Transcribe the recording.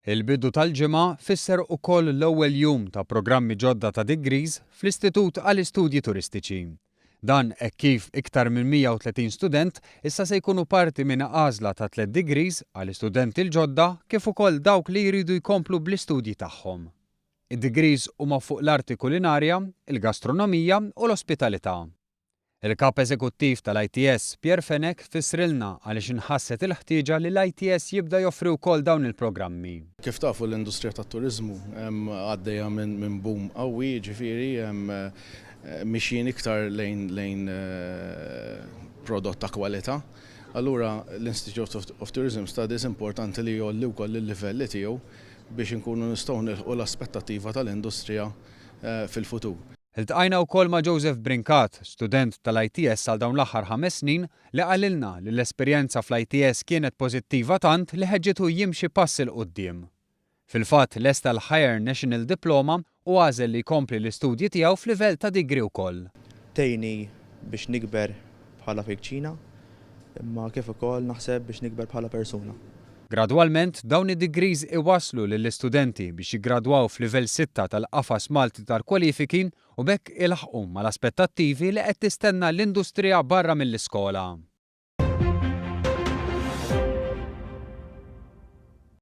Il-bidu tal-ġimgħa fisser ukoll l-ewwel jum ta' programmi ġodda ta' degrees fl-Istitut għall-Istudji Turistiċi. Dan hekk kif iktar minn 130 student issa se jkunu parti minn għażla ta' 3 degrees għall-istudenti l-ġodda kif ukoll dawk li jridu jkomplu bl-istudji tagħhom. Id-degrees huma fuq l-arti kulinarja, il-gastronomija u l-ospitalità. Il-kap eżekuttiv tal-ITS Pierre Fenek fissrilna għaliex inħasset il-ħtieġa li l-ITS jibda joffri wkoll dawn il-programmi. Kif tafu l-industrija tat-turiżmu għaddejja minn boom qawwi, ġifieri mixjin iktar lejn prodott ta' kwalità. Allura l-Institute of Tourism Studies importanti li jolli wkoll il-livelli tiegħu biex inkunu nistgħu nilħqu l-aspettattiva tal-industrija fil-futur. Iltqajna wkoll ma' Joseph Brinkat, student tal-ITS għal dawn l-aħħar 5 snin, li qalilna li l-esperjenza fl-ITS kienet pożittiva tant li ħeġġitu jimxi pass il qudiem. Fil-fatt lesta l-Higher National Diploma u għażel li jkompli l-istudji tiegħu f'livell ta' digri wkoll. Tejni biex nikber bħala fikċina, imma kif ukoll naħseb biex nikber bħala persuna. Gradwalment dawn id-degrees iwasslu lill-istudenti biex jiggradwaw f'livell 6 tal-qafas Malti tal-kwalifiki u bekk ilħqu mal-aspettattivi li qed tistenna l-industrija barra mill-iskola.